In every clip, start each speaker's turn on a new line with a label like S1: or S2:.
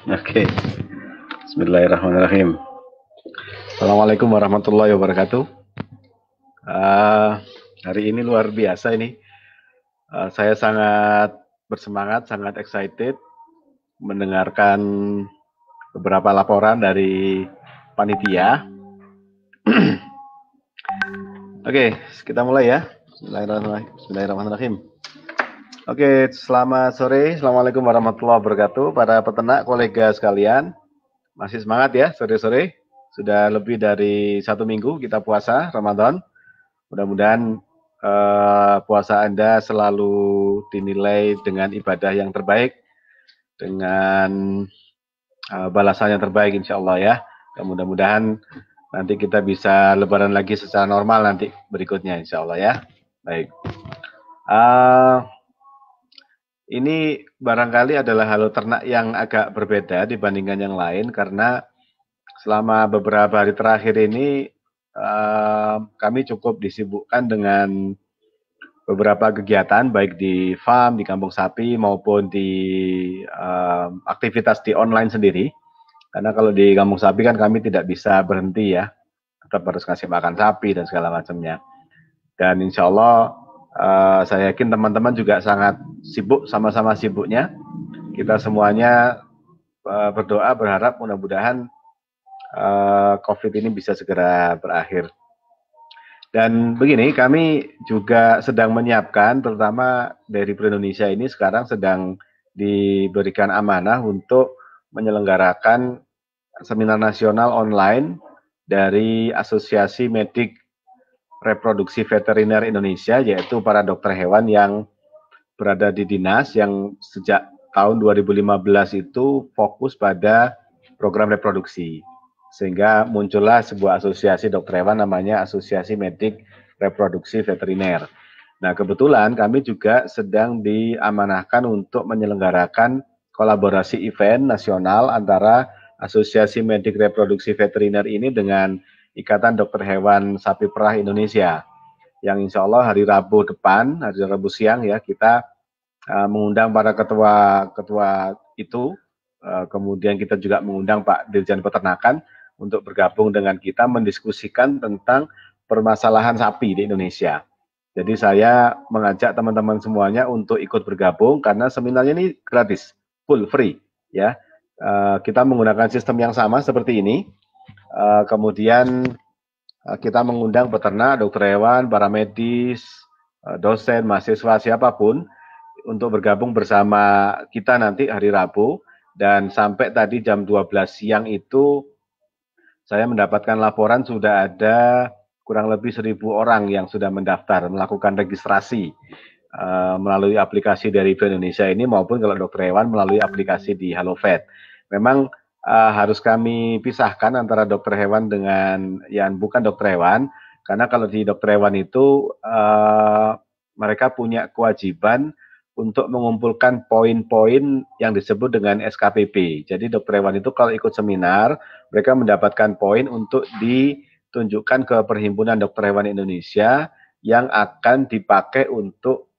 S1: Oke, Bismillahirrahmanirrahim. Assalamualaikum warahmatullahi wabarakatuh. Hari ini luar biasa ini. Saya sangat bersemangat, sangat excited mendengarkan beberapa laporan dari panitia. Oke, kita mulai ya. Bismillahirrahmanirrahim. Oke, selamat sore. Assalamualaikum warahmatullahi wabarakatuh. Para peternak, kolega sekalian. Masih semangat ya sore-sore. Sudah lebih dari 1 minggu kita puasa Ramadan. Mudah-mudahan puasa Anda selalu dinilai dengan ibadah yang terbaik, dengan balasan yang terbaik insya Allah ya. Dan mudah-mudahan nanti kita bisa lebaran lagi secara normal nanti berikutnya insya Allah ya. Baik. Ini barangkali adalah halo ternak yang agak berbeda dibandingkan yang lain karena selama beberapa hari terakhir ini kami cukup disibukkan dengan beberapa kegiatan baik di farm, di kampung sapi maupun di aktivitas di online sendiri. Karena kalau di kampung sapi kan kami tidak bisa berhenti ya, tetap harus ngasih makan sapi dan segala macamnya. Dan insya Allah saya yakin teman-teman juga sangat sibuk, sama-sama sibuknya. Kita semuanya berdoa, berharap mudah-mudahan COVID ini bisa segera berakhir. Dan begini, kami juga sedang menyiapkan, terutama dari Indonesia ini sekarang sedang diberikan amanah untuk menyelenggarakan seminar nasional online dari Asosiasi Medik Reproduksi Veteriner Indonesia, yaitu para dokter hewan yang berada di dinas yang sejak tahun 2015 itu fokus pada program reproduksi. Sehingga muncullah sebuah asosiasi dokter hewan namanya Asosiasi Medik Reproduksi Veteriner. Nah, kebetulan kami juga sedang diamanahkan untuk menyelenggarakan kolaborasi event nasional antara Asosiasi Medik Reproduksi Veteriner ini dengan Ikatan Dokter Hewan Sapi Perah Indonesia, yang insya Allah hari Rabu depan, hari Rabu siang ya, kita mengundang para ketua itu, kemudian kita juga mengundang Pak Dirjen Peternakan untuk bergabung dengan kita mendiskusikan tentang permasalahan sapi di Indonesia. Jadi saya mengajak teman-teman semuanya untuk ikut bergabung karena seminarnya ini gratis, full free ya. Kita menggunakan sistem yang sama seperti ini. Kemudian kita mengundang peternak, dokter hewan, para medis, dosen, mahasiswa, siapapun untuk bergabung bersama kita nanti hari Rabu. Dan sampai tadi jam 12 siang itu saya mendapatkan laporan sudah ada kurang lebih 1.000 orang yang sudah mendaftar, melakukan registrasi melalui aplikasi dari Indonesia ini maupun kalau dokter hewan melalui aplikasi di HaloVet. Memang harus kami pisahkan antara dokter hewan dengan yang bukan dokter hewan, karena kalau di dokter hewan itu mereka punya kewajiban untuk mengumpulkan poin-poin yang disebut dengan SKPP. Jadi dokter hewan itu kalau ikut seminar, mereka mendapatkan poin untuk ditunjukkan ke Perhimpunan Dokter Hewan Indonesia yang akan dipakai untuk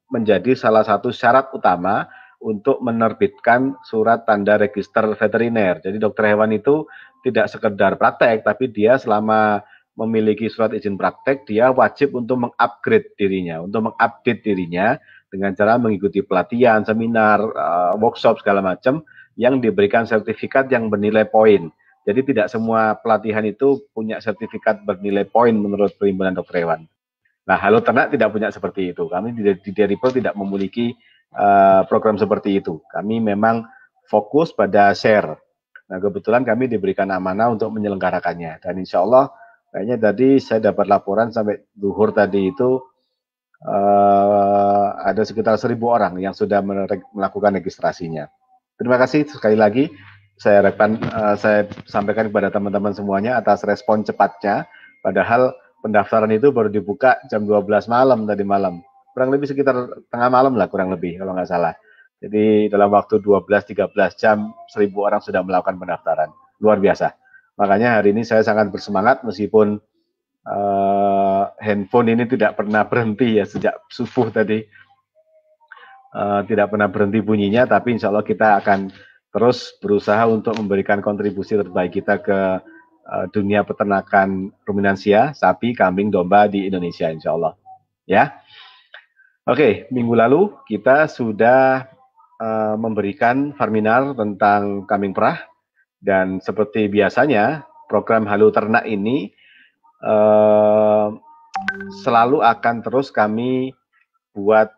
S1: menjadi salah satu syarat utama untuk menerbitkan surat tanda register veteriner. Jadi dokter hewan itu tidak sekedar praktek, tapi dia selama memiliki surat izin praktek, dia wajib untuk mengupgrade dirinya, untuk mengupdate dirinya dengan cara mengikuti pelatihan, seminar, workshop segala macam yang diberikan sertifikat yang bernilai poin. Jadi tidak semua pelatihan itu punya sertifikat bernilai poin menurut Perhimpunan Dokter Hewan. Nah, Halo Ternak tidak punya seperti itu. Kami di Deripro tidak memiliki program seperti itu. Kami memang fokus pada share. Nah, kebetulan kami diberikan amanah untuk menyelenggarakannya. Dan insya Allah, kayaknya tadi saya dapat laporan sampai zuhur tadi itu ada sekitar 1.000 orang yang sudah melakukan registrasinya. Terima kasih sekali lagi. Saya sampaikan kepada teman-teman semuanya atas respon cepatnya. Padahal pendaftaran itu baru dibuka jam 12 malam tadi malam. Kurang lebih sekitar tengah malam lah kurang lebih kalau nggak salah. Jadi dalam waktu 12-13 jam 1.000 orang sudah melakukan pendaftaran. Luar biasa. Makanya hari ini saya sangat bersemangat meskipun handphone ini tidak pernah berhenti ya sejak subuh tadi. tidak pernah berhenti bunyinya, tapi insya Allah kita akan terus berusaha untuk memberikan kontribusi terbaik kita ke dunia peternakan ruminansia, sapi, kambing, domba di Indonesia insya Allah. Ya, oke, minggu lalu kita sudah memberikan Farminar tentang kambing perah, dan seperti biasanya program Halo Ternak ini selalu akan terus kami buat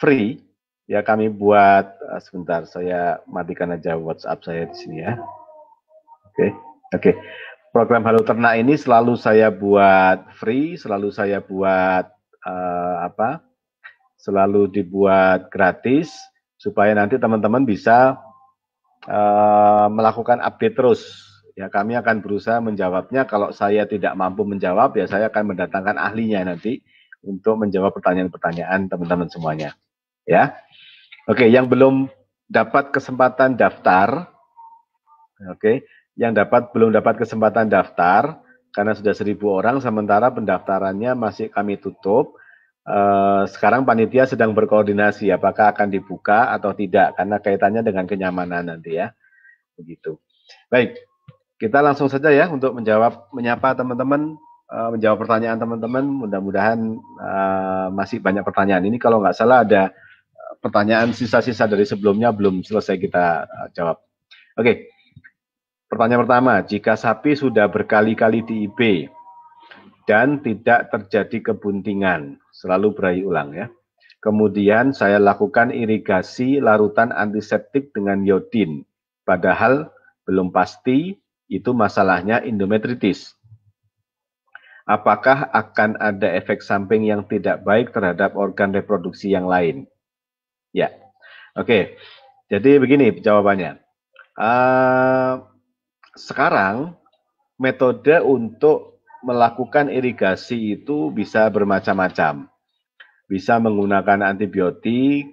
S1: free, ya kami buat sebentar saya matikan aja WhatsApp saya di sini ya. Oke. Program Halo Ternak ini selalu saya buat free, selalu saya buat selalu dibuat gratis supaya nanti teman-teman bisa melakukan update terus. Ya, kami akan berusaha menjawabnya. Kalau saya tidak mampu menjawab, ya saya akan mendatangkan ahlinya nanti untuk menjawab pertanyaan-pertanyaan teman-teman semuanya. Ya, oke. Yang belum dapat kesempatan daftar, oke, yang belum dapat kesempatan daftar karena sudah 1.000 orang, sementara pendaftarannya masih kami tutup. Sekarang panitia sedang berkoordinasi apakah akan dibuka atau tidak karena kaitannya dengan kenyamanan nanti ya, begitu. Baik, kita langsung saja ya untuk menyapa teman-teman, menjawab pertanyaan teman-teman. Mudah-mudahan masih banyak pertanyaan. Ini kalau nggak salah ada pertanyaan sisa-sisa dari sebelumnya belum selesai kita jawab. Oke, pertanyaan pertama, jika sapi sudah berkali-kali di IB dan tidak terjadi kebuntingan, selalu berai ulang ya. Kemudian saya lakukan irigasi larutan antiseptik dengan iodin, padahal belum pasti itu masalahnya endometritis. Apakah akan ada efek samping yang tidak baik terhadap organ reproduksi yang lain? Ya, oke. Jadi begini jawabannya. Sekarang metode untuk melakukan irigasi itu bisa bermacam-macam. Bisa menggunakan antibiotik,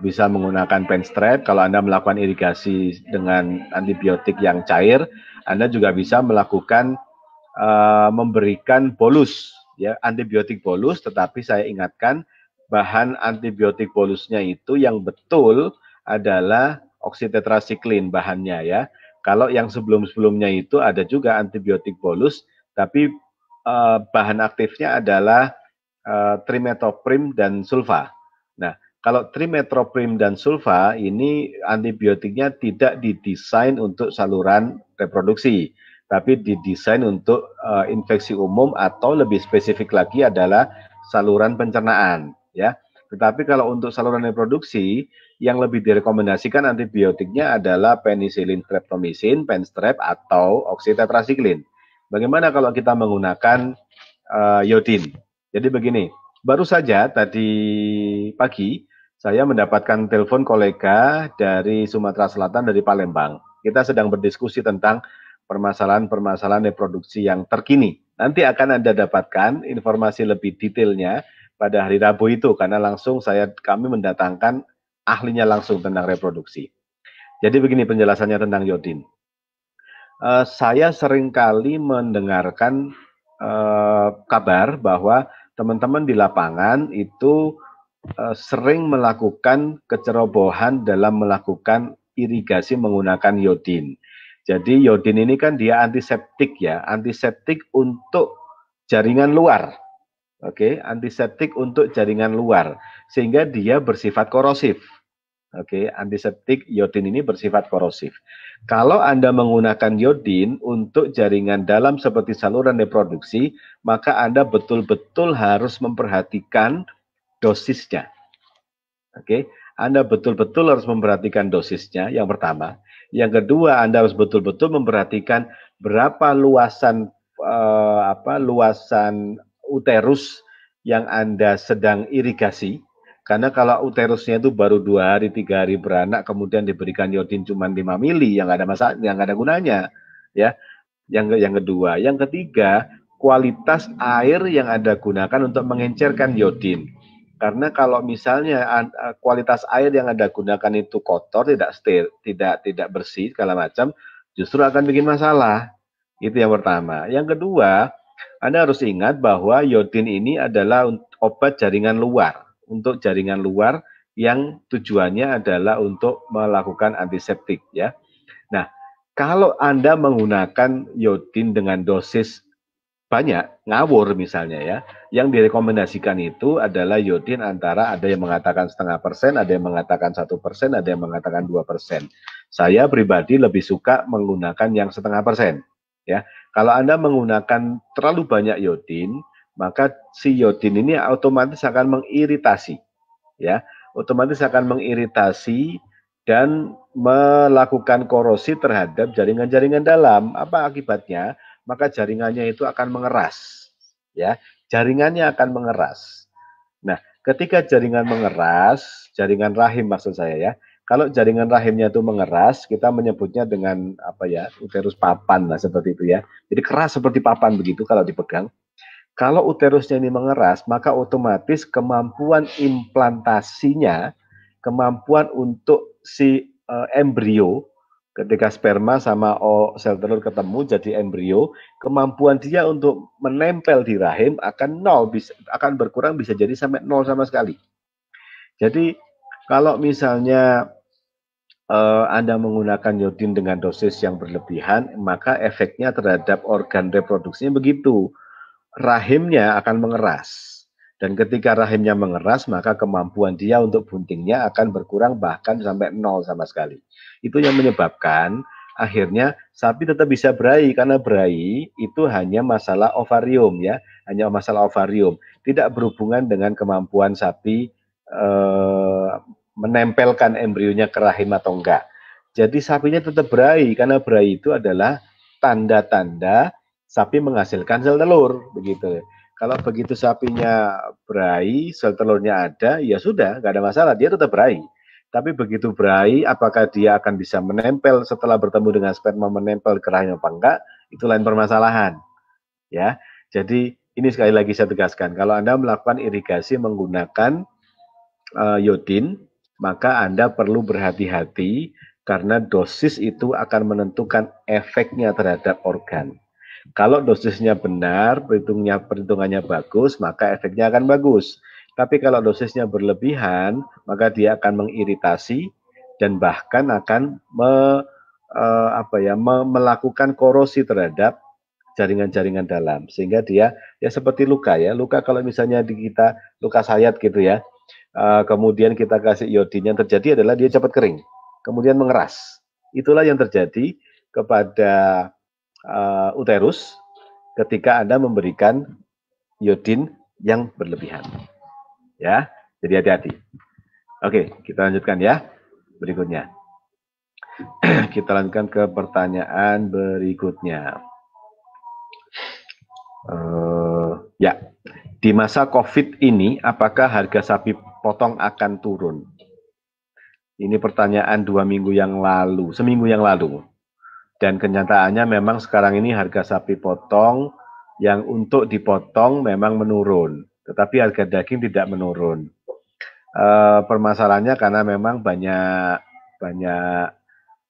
S1: bisa menggunakan pen strap. Kalau Anda melakukan irigasi dengan antibiotik yang cair, Anda juga bisa melakukan memberikan bolus, ya antibiotik bolus. Tetapi saya ingatkan bahan antibiotik bolusnya itu yang betul adalah oksitetrasiklin bahannya ya. Kalau yang sebelum-sebelumnya itu ada juga antibiotik bolus, tapi bahan aktifnya adalah trimetoprim dan sulfa. Nah, kalau trimetoprim dan sulfa ini antibiotiknya tidak didesain untuk saluran reproduksi, tapi didesain untuk infeksi umum atau lebih spesifik lagi adalah saluran pencernaan, ya. Tetapi kalau untuk saluran reproduksi, yang lebih direkomendasikan antibiotiknya adalah penicillin streptomycin, penstrep atau oksitetrasiklin. Bagaimana kalau kita menggunakan iodin? Jadi begini, baru saja tadi pagi saya mendapatkan telepon kolega dari Sumatera Selatan, dari Palembang. Kita sedang berdiskusi tentang permasalahan-permasalahan reproduksi yang terkini. Nanti akan Anda dapatkan informasi lebih detailnya pada hari Rabu itu, karena langsung kami mendatangkan ahlinya langsung tentang reproduksi. Jadi begini penjelasannya tentang iodin. Saya seringkali mendengarkan kabar bahwa teman-teman di lapangan itu sering melakukan kecerobohan dalam melakukan irigasi menggunakan iodin. Jadi iodin ini kan dia antiseptik ya, antiseptik untuk jaringan luar. Oke, antiseptik untuk jaringan luar, sehingga dia bersifat korosif. Oke, antiseptik iodin ini bersifat korosif. Kalau Anda menggunakan iodin untuk jaringan dalam seperti saluran reproduksi, maka Anda betul-betul harus memperhatikan dosisnya. Oke, Anda betul-betul harus memperhatikan dosisnya, yang pertama. Yang kedua, Anda harus betul-betul memperhatikan berapa luasan luasan uterus yang Anda sedang irigasi. Karena kalau uterusnya itu baru 2 hari, 3 hari beranak, kemudian diberikan iodin cuma 5 mili, yang nggak ada masalah, yang nggak ada gunanya, ya. Yang kedua, yang ketiga, kualitas air yang Anda gunakan untuk mengencerkan iodin. Karena kalau misalnya kualitas air yang Anda gunakan itu kotor, tidak bersih segala macam, justru akan bikin masalah. Itu yang pertama. Yang kedua, Anda harus ingat bahwa iodin ini adalah obat jaringan luar. Untuk jaringan luar yang tujuannya adalah untuk melakukan antiseptik ya. Nah, kalau Anda menggunakan iodin dengan dosis banyak, ngawur misalnya ya, yang direkomendasikan itu adalah iodin antara ada yang mengatakan 0,5%, ada yang mengatakan 1%, ada yang mengatakan 2%. Saya pribadi lebih suka menggunakan yang 0,5% ya. Kalau Anda menggunakan terlalu banyak iodin, maka si iodin ini otomatis akan mengiritasi ya, otomatis akan mengiritasi dan melakukan korosi terhadap jaringan-jaringan dalam. Apa akibatnya? Maka jaringannya itu akan mengeras. Ya, jaringannya akan mengeras. Nah, ketika jaringan mengeras, jaringan rahim maksud saya ya. Kalau jaringan rahimnya itu mengeras, kita menyebutnya dengan apa ya, uterus papan lah seperti itu ya. Jadi keras seperti papan begitu kalau dipegang. Kalau uterusnya ini mengeras, maka otomatis kemampuan implantasinya, kemampuan untuk si embrio, ketika sperma sama sel telur ketemu jadi embrio, kemampuan dia untuk menempel di rahim akan nol, akan berkurang bisa jadi sampai nol sama sekali. Jadi kalau misalnya Anda menggunakan iodin dengan dosis yang berlebihan, maka efeknya terhadap organ reproduksinya begitu, rahimnya akan mengeras. Dan ketika rahimnya mengeras, maka kemampuan dia untuk buntingnya akan berkurang bahkan sampai nol sama sekali. Itu yang menyebabkan akhirnya sapi tetap bisa berahi, karena berahi itu hanya masalah ovarium ya, hanya masalah ovarium, tidak berhubungan dengan kemampuan sapi menempelkan embrionya ke rahim atau enggak. Jadi sapinya tetap berahi, karena berahi itu adalah tanda-tanda sapi menghasilkan sel telur begitu. Kalau begitu sapinya berahi, sel telurnya ada, ya sudah, nggak ada masalah, dia tetap berahi. Tapi begitu berahi, apakah dia akan bisa menempel setelah bertemu dengan sperma, menempel ke rahim apa enggak, itu lain permasalahan. Ya, jadi ini sekali lagi saya tegaskan, kalau Anda melakukan irigasi menggunakan iodin, maka Anda perlu berhati-hati karena dosis itu akan menentukan efeknya terhadap organ. Kalau dosisnya benar, perhitungannya bagus, maka efeknya akan bagus. Tapi kalau dosisnya berlebihan, maka dia akan mengiritasi dan bahkan akan melakukan korosi terhadap jaringan-jaringan dalam, sehingga dia ya seperti luka ya. Luka kalau misalnya di kita luka sayat gitu ya, kemudian kita kasih iodin, yang terjadi adalah dia cepat kering, kemudian mengeras. Itulah yang terjadi kepada uterus ketika Anda memberikan iodin yang berlebihan. Ya, jadi hati-hati. Oke, kita lanjutkan ya. Berikutnya. Kita lanjutkan ke pertanyaan berikutnya. Ya, di masa COVID ini, apakah harga sapi potong akan turun? Ini pertanyaan 2 minggu yang lalu, seminggu yang lalu. Dan kenyataannya memang sekarang ini harga sapi potong yang untuk dipotong memang menurun, tetapi harga daging tidak menurun. Permasalahannya karena memang banyak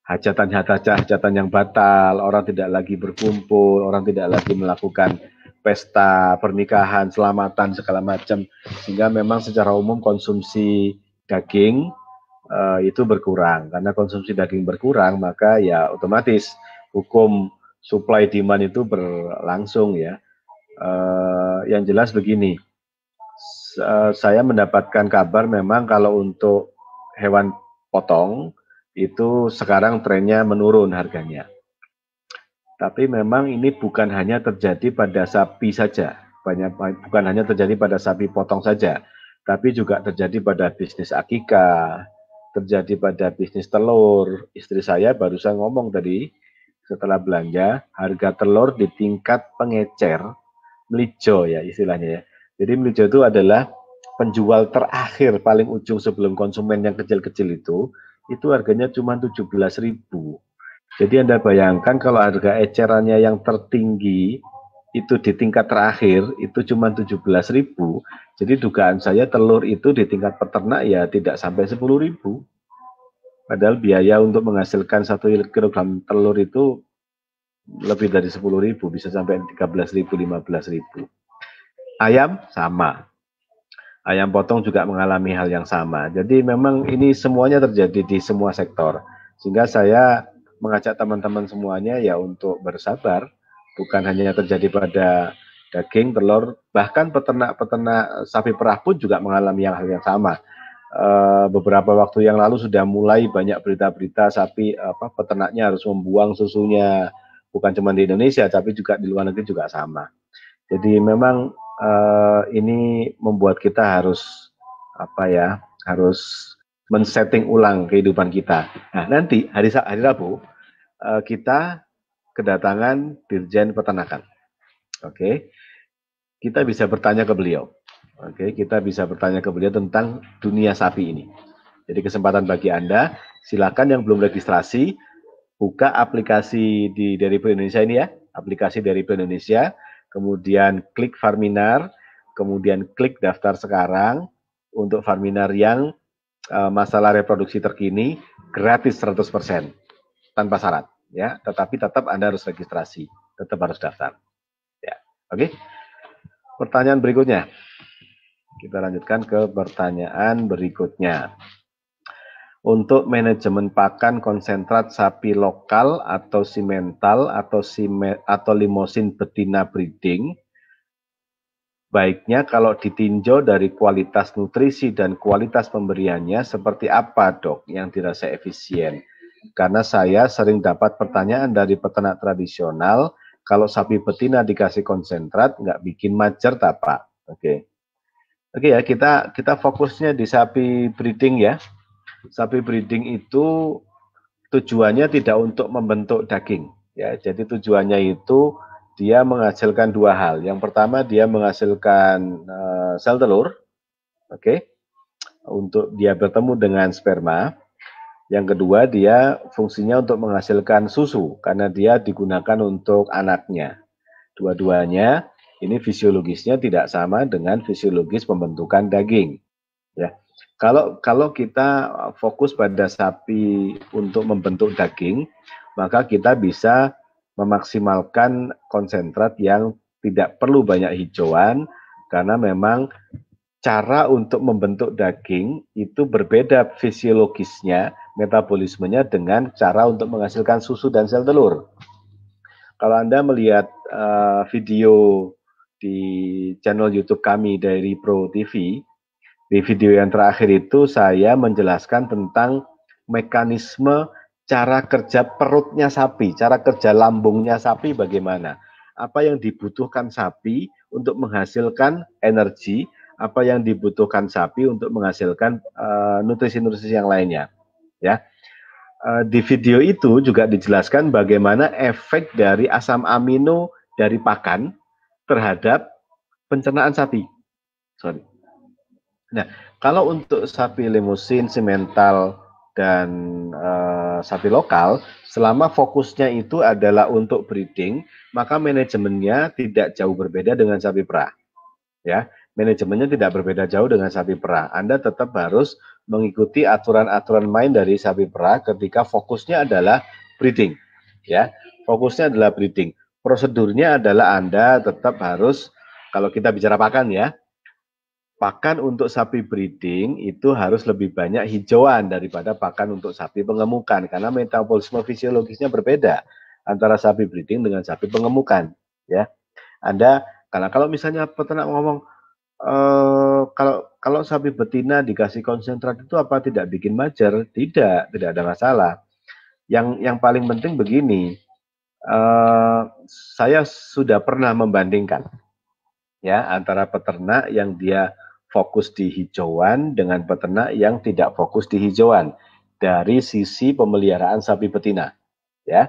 S1: hajatan yang batal, orang tidak lagi berkumpul, orang tidak lagi melakukan pesta pernikahan, selamatan segala macam, sehingga memang secara umum konsumsi daging itu berkurang. Karena konsumsi daging berkurang, maka ya otomatis hukum supply demand itu berlangsung ya. Yang jelas begini, saya mendapatkan kabar memang kalau untuk hewan potong itu sekarang trennya menurun harganya. Tapi memang ini bukan hanya terjadi pada sapi saja, bukan hanya terjadi pada sapi potong saja, tapi juga terjadi pada bisnis akikah, terjadi pada bisnis telur. Istri saya barusan ngomong tadi setelah belanja, harga telur di tingkat pengecer, melijo ya istilahnya ya. Jadi melijo itu adalah penjual terakhir paling ujung sebelum konsumen yang kecil-kecil itu harganya cuma 17.000. Jadi Anda bayangkan kalau harga ecerannya yang tertinggi itu di tingkat terakhir itu cuma 17.000. Jadi dugaan saya telur itu di tingkat peternak ya tidak sampai 10.000. Padahal biaya untuk menghasilkan 1 kilogram telur itu lebih dari 10.000, bisa sampai 13.000, 15.000. Ayam sama. Ayam potong juga mengalami hal yang sama. Jadi memang ini semuanya terjadi di semua sektor. Sehingga saya mengajak teman-teman semuanya ya untuk bersabar, bukan hanya terjadi pada daging, telur, bahkan peternak-peternak sapi perah pun juga mengalami hal yang sama. Beberapa waktu yang lalu sudah mulai banyak berita-berita sapi peternaknya harus membuang susunya, bukan cuma di Indonesia tapi juga di luar negeri juga sama. Jadi memang ini membuat kita harus harus men-setting ulang kehidupan kita. Nah, nanti hari Rabu kita kedatangan Dirjen Peternakan. Oke. Kita bisa bertanya ke beliau. Oke, kita bisa bertanya ke beliau tentang dunia sapi ini. Jadi kesempatan bagi Anda, silakan yang belum registrasi buka aplikasi dari Indonesia ini ya, aplikasi dari Indonesia, kemudian klik Farminar, kemudian klik daftar sekarang untuk Farminar yang masalah reproduksi terkini gratis 100% tanpa syarat ya, tetapi tetap Anda harus registrasi, tetap harus daftar. Ya. Oke. Pertanyaan berikutnya. Kita lanjutkan ke pertanyaan berikutnya. Untuk manajemen pakan konsentrat sapi lokal atau simental atau limosin betina breeding, baiknya kalau ditinjau dari kualitas nutrisi dan kualitas pemberiannya seperti apa dok yang dirasa efisien? Karena saya sering dapat pertanyaan dari peternak tradisional, kalau sapi betina dikasih konsentrat nggak bikin majer tak pak? Oke ya, kita fokusnya di sapi breeding ya. Sapi breeding itu tujuannya tidak untuk membentuk daging ya. Jadi tujuannya itu dia menghasilkan dua hal. Yang pertama dia menghasilkan sel telur, oke, untuk dia bertemu dengan sperma. Yang kedua dia fungsinya untuk menghasilkan susu karena dia digunakan untuk anaknya. Dua-duanya ini fisiologisnya tidak sama dengan fisiologis pembentukan daging. Ya, kalau kita fokus pada sapi untuk membentuk daging, maka kita bisa memaksimalkan konsentrat yang tidak perlu banyak hijauan, karena memang cara untuk membentuk daging itu berbeda fisiologisnya, metabolismenya dengan cara untuk menghasilkan susu dan sel telur. Kalau Anda melihat video di channel YouTube kami dari Pro TV, di video yang terakhir itu saya menjelaskan tentang mekanisme cara kerja perutnya sapi, cara kerja lambungnya sapi bagaimana. Apa yang dibutuhkan sapi untuk menghasilkan energi, apa yang dibutuhkan sapi untuk menghasilkan nutrisi-nutrisi yang lainnya. Ya, di video itu juga dijelaskan bagaimana efek dari asam amino dari pakan terhadap pencernaan sapi. Sorry. Nah, kalau untuk sapi limusin, simental, dan sapi lokal, selama fokusnya itu adalah untuk breeding, maka manajemennya tidak jauh berbeda dengan sapi perah. Ya, manajemennya tidak berbeda jauh dengan sapi perah. Anda tetap harus mengikuti aturan-aturan main dari sapi perah ketika fokusnya adalah breeding. Ya, fokusnya adalah breeding. Prosedurnya adalah Anda tetap harus, kalau kita bicara pakan ya, pakan untuk sapi breeding itu harus lebih banyak hijauan daripada pakan untuk sapi pengemukan karena metabolisme fisiologisnya berbeda antara sapi breeding dengan sapi pengemukan ya. Anda kalau misalnya peternak ngomong kalau sapi betina dikasih konsentrat itu apa tidak bikin majer? Tidak ada masalah. Yang paling penting begini, saya sudah pernah membandingkan ya antara peternak yang dia fokus di hijauan dengan peternak yang tidak fokus di hijauan dari sisi pemeliharaan sapi betina ya.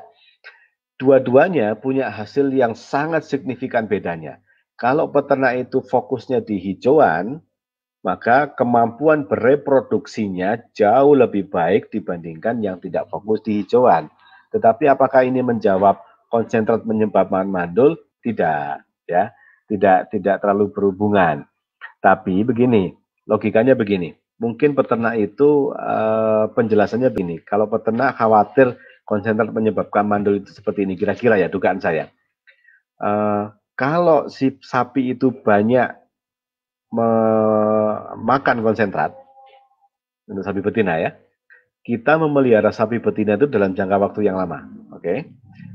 S1: Dua-duanya punya hasil yang sangat signifikan bedanya. Kalau peternak itu fokusnya di hijauan, maka kemampuan bereproduksinya jauh lebih baik dibandingkan yang tidak fokus di hijauan. Tetapi apakah ini menjawab konsentrat menyebabkan mandul? Tidak, ya. Tidak terlalu berhubungan. Tapi begini, logikanya begini. Mungkin peternak itu penjelasannya begini. Kalau peternak khawatir konsentrat menyebabkan mandul itu seperti ini, kira-kira ya dugaan saya. Kalau si sapi itu banyak memakan konsentrat untuk sapi betina ya, kita memelihara sapi betina itu dalam jangka waktu yang lama, oke?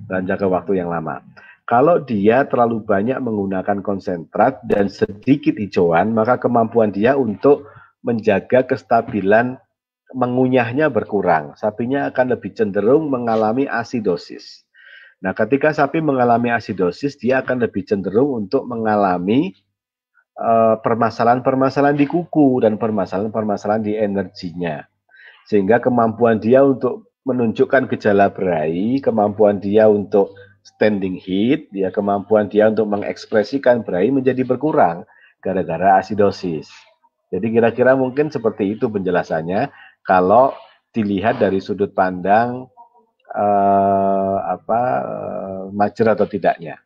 S1: Dalam jangka waktu yang lama. Kalau dia terlalu banyak menggunakan konsentrat dan sedikit hijauan, maka kemampuan dia untuk menjaga kestabilan mengunyahnya berkurang. Sapinya akan lebih cenderung mengalami asidosis. Nah, ketika sapi mengalami asidosis, dia akan lebih cenderung untuk mengalami permasalahan-permasalahan di kuku dan permasalahan-permasalahan di energinya. Sehingga kemampuan dia untuk menunjukkan gejala berai, kemampuan dia untuk standing heat, ya kemampuan dia untuk mengekspresikan berai menjadi berkurang gara-gara asidosis. Jadi kira-kira mungkin seperti itu penjelasannya kalau dilihat dari sudut pandang majer atau tidaknya.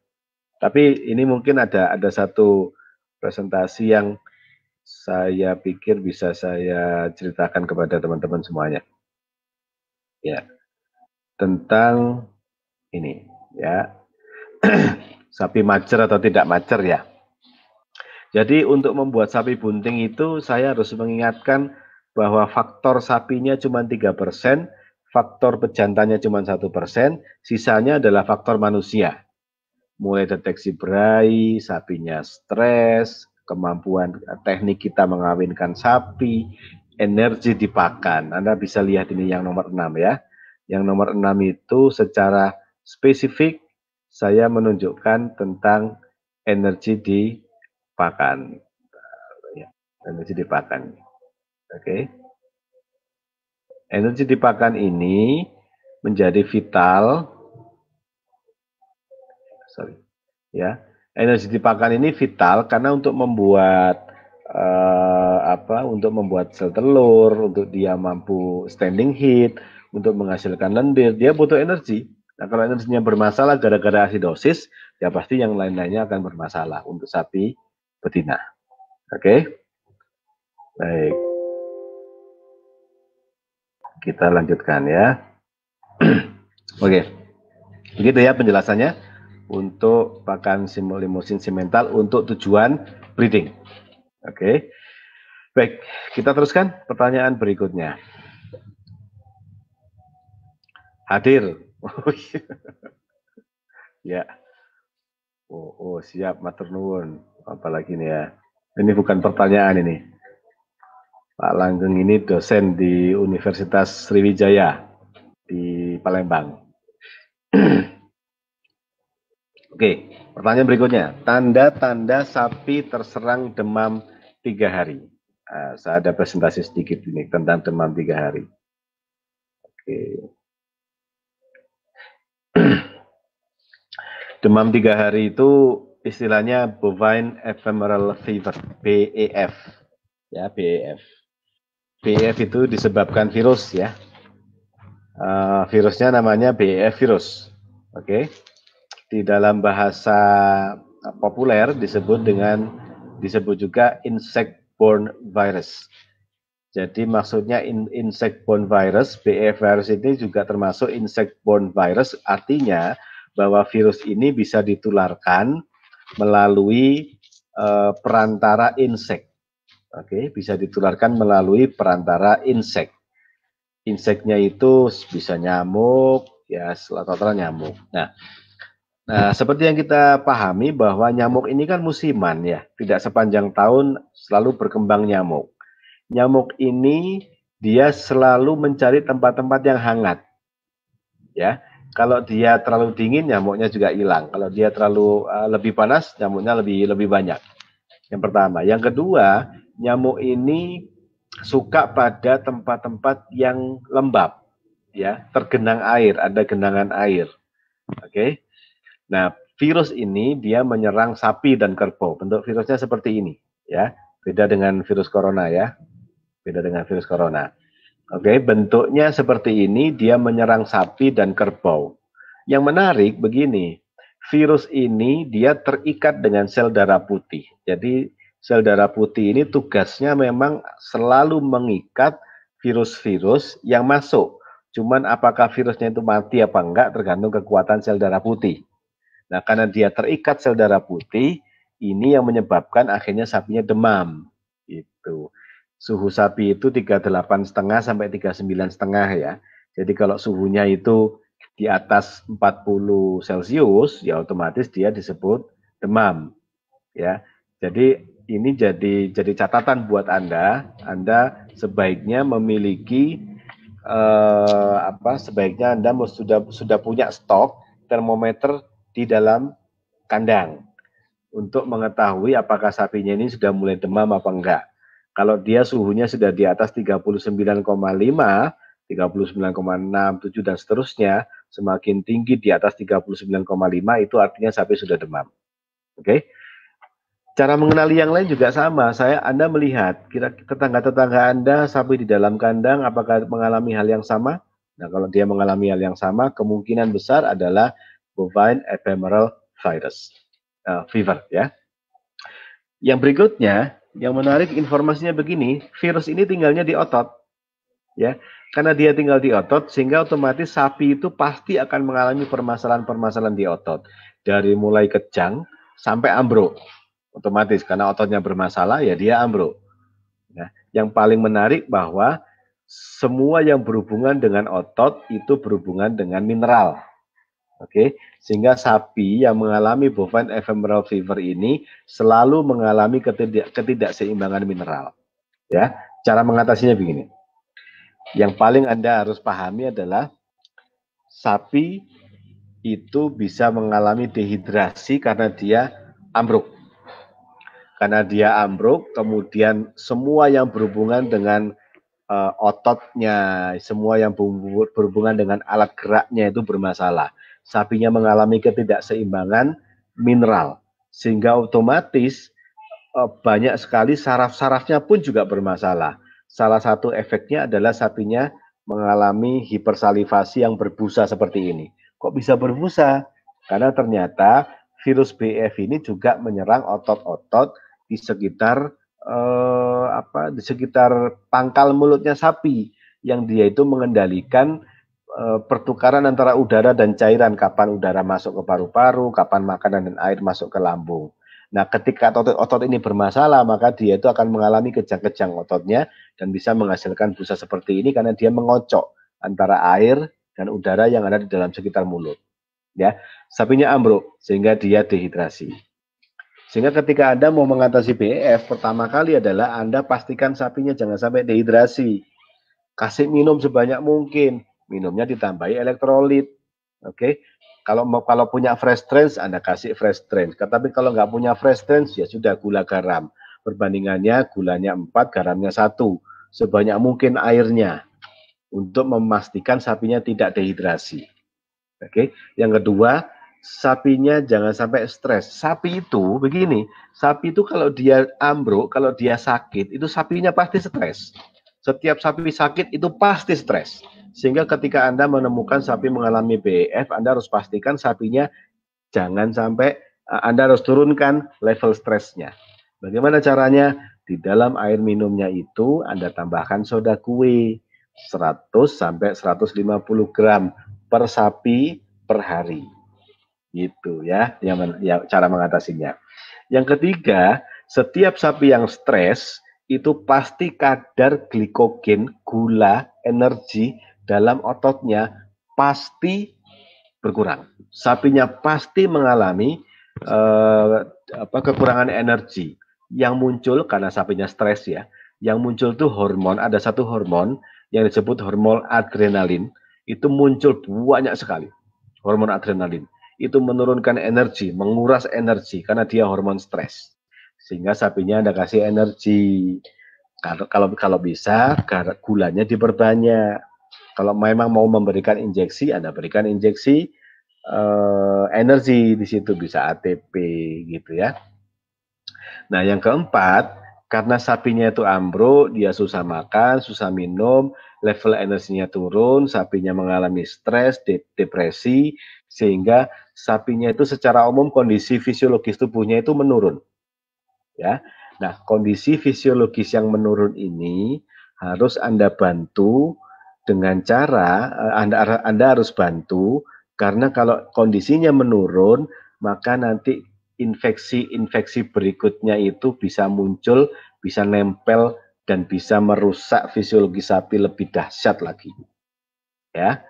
S1: Tapi ini mungkin ada satu presentasi yang saya pikir bisa saya ceritakan kepada teman-teman semuanya. Ya, tentang ini ya. Sapi macer atau tidak macer ya. Jadi untuk membuat sapi bunting itu saya harus mengingatkan bahwa faktor sapinya cuma 3%, faktor pejantannya cuma 1%, sisanya adalah faktor manusia. Mulai deteksi berai, sapinya stres, kemampuan teknik kita mengawinkan sapi, energi di pakan. Anda bisa lihat ini yang nomor 6 ya. Yang nomor 6 itu secara spesifik saya menunjukkan tentang energi di pakan. Energi di pakan. Oke. Energi di pakan ini menjadi vital. Ya, energi di pakan ini vital karena untuk membuat untuk membuat sel telur, untuk dia mampu standing heat, untuk menghasilkan lendir, dia butuh energi. Nah, kalau energinya bermasalah gara-gara asidosis, ya pasti yang lain-lainnya akan bermasalah untuk sapi betina. Oke, baik. Kita lanjutkan ya. Oke, begitu ya penjelasannya untuk pakan limusin simental untuk tujuan breeding. Oke, baik, kita teruskan pertanyaan berikutnya. Hadir. Ya. Oh, siap, matur nuwun. Apalagi nih ya. Ini bukan pertanyaan ini. Pak Langgeng ini dosen di Universitas Sriwijaya di Palembang. Oke, pertanyaan berikutnya. Tanda-tanda sapi terserang demam 3 hari. Nah, saya ada presentasi sedikit ini tentang demam 3 hari. Oke. Demam 3 hari itu istilahnya bovine ephemeral fever, BEF. Ya, BEF. BEF itu disebabkan virus ya. Virusnya namanya BEF virus. Oke. Di dalam bahasa populer disebut juga insect borne virus. Jadi maksudnya insect borne virus, BEF virus ini juga termasuk insect borne virus, artinya bahwa virus ini bisa ditularkan melalui perantara insek. Oke, bisa ditularkan melalui perantara insek. Inseknya itu bisa nyamuk, ya rata-rata nyamuk. Nah, seperti yang kita pahami bahwa nyamuk ini kan musiman ya, tidak sepanjang tahun selalu berkembang nyamuk. Nyamuk ini dia selalu mencari tempat-tempat yang hangat. Ya, kalau dia terlalu dingin, nyamuknya juga hilang. Kalau dia terlalu lebih panas, nyamuknya lebih banyak. Yang pertama. Yang kedua, nyamuk ini suka pada tempat-tempat yang lembab, ya, tergenang air, ada genangan air. Oke. Nah, virus ini dia menyerang sapi dan kerbau. Bentuk virusnya seperti ini, ya. Beda dengan virus corona ya. Beda dengan virus corona. Oke, bentuknya seperti ini, dia menyerang sapi dan kerbau. Yang menarik begini, virus ini dia terikat dengan sel darah putih. Jadi sel darah putih ini tugasnya memang selalu mengikat virus-virus yang masuk. Cuman apakah virusnya itu mati apa enggak tergantung kekuatan sel darah putih. Nah, karena dia terikat sel darah putih, Ini yang menyebabkan akhirnya sapinya demam. Itu. Suhu sapi itu 38,5 sampai 39,5 ya. Jadi kalau suhunya itu di atas 40 Celcius, ya otomatis dia disebut demam. Ya. Jadi ini jadi catatan buat Anda. Anda sebaiknya memiliki sebaiknya Anda sudah punya stok termometer di dalam kandang untuk mengetahui apakah sapinya ini sudah mulai demam apa enggak. Kalau dia suhunya sudah di atas 39,5, 39,6, 7 dan seterusnya, semakin tinggi di atas 39,5 itu artinya sapi sudah demam. Oke. Cara mengenali yang lain juga sama. Anda melihat kira tetangga-tetangga Anda sapi di dalam kandang apakah mengalami hal yang sama? Nah, kalau dia mengalami hal yang sama, kemungkinan besar adalah bovine ephemeral fever ya. Yang berikutnya, yang menarik informasinya begini, virus ini tinggalnya di otot, ya. Karena dia tinggal di otot, sehingga otomatis sapi itu pasti akan mengalami permasalahan-permasalahan di otot, dari mulai kejang sampai ambruk, otomatis karena ototnya bermasalah, ya dia ambruk. Ya. Yang paling menarik bahwa semua yang berhubungan dengan otot itu berhubungan dengan mineral. Oke, sehingga sapi yang mengalami bovine ephemeral fever ini selalu mengalami ketidakseimbangan mineral. Ya, cara mengatasinya begini. Yang paling Anda harus pahami adalah sapi itu bisa mengalami dehidrasi karena dia ambruk. Karena dia ambruk, kemudian semua yang berhubungan dengan ototnya, semua yang berhubungan dengan alat geraknya itu bermasalah. Sapinya mengalami ketidakseimbangan mineral, sehingga otomatis banyak sekali saraf-sarafnya pun juga bermasalah. Salah satu efeknya adalah sapinya mengalami hipersalivasi yang berbusa seperti ini. Kok bisa berbusa? Karena ternyata virus BF ini juga menyerang otot-otot di sekitar di sekitar pangkal mulutnya sapi, yang dia itu mengendalikan pertukaran antara udara dan cairan, kapan udara masuk ke paru-paru, kapan makanan dan air masuk ke lambung. Nah, ketika otot ini bermasalah, maka dia itu akan mengalami kejang-kejang ototnya dan bisa menghasilkan busa seperti ini karena dia mengocok antara air dan udara yang ada di dalam sekitar mulut. Ya, sapinya ambruk sehingga dia dehidrasi. Sehingga ketika Anda mau mengatasi BEF, pertama kali adalah Anda pastikan sapinya jangan sampai dehidrasi. Kasih minum sebanyak mungkin. Minumnya ditambahi elektrolit. Oke. Kalau punya fresh strength, Anda kasih fresh strength. Tapi kalau nggak punya fresh strength, ya sudah gula garam. Perbandingannya gulanya 4, garamnya 1. Sebanyak mungkin airnya untuk memastikan sapinya tidak dehidrasi. Oke. Yang kedua, sapinya jangan sampai stres. Sapi itu begini, sapi itu kalau dia ambruk, kalau dia sakit, itu sapinya pasti stres. Setiap sapi sakit itu pasti stres. Sehingga ketika Anda menemukan sapi mengalami BEF, Anda harus pastikan sapinya jangan sampai Anda harus turunkan level stresnya. Bagaimana caranya? Di dalam air minumnya itu Anda tambahkan soda kue 100 sampai 150 gram per sapi per hari. Gitu ya, cara mengatasinya. Yang ketiga, setiap sapi yang stres itu pasti kadar glikogen, gula, energi dalam ototnya pasti berkurang. Sapinya pasti mengalami kekurangan energi yang muncul karena sapinya stres ya. Yang muncul tuh hormon, ada satu hormon yang disebut hormon adrenalin, itu muncul banyak sekali. Hormon adrenalin itu menurunkan energi, menguras energi karena dia hormon stres. Sehingga sapinya Anda kasih energi. Kalau bisa gulanya diperbanyak. Kalau memang mau memberikan injeksi, Anda berikan injeksi energi di situ, bisa ATP gitu ya. Nah, yang keempat, karena sapinya itu ambruk, dia susah makan, susah minum, level energinya turun, sapinya mengalami stres, depresi, sehingga sapinya itu secara umum kondisi fisiologis tubuhnya itu menurun. Ya. Nah, kondisi fisiologis yang menurun ini harus Anda bantu dengan cara Anda harus bantu, karena kalau kondisinya menurun, maka nanti infeksi-infeksi berikutnya itu bisa muncul, bisa nempel, dan bisa merusak fisiologi sapi lebih dahsyat lagi. Ya,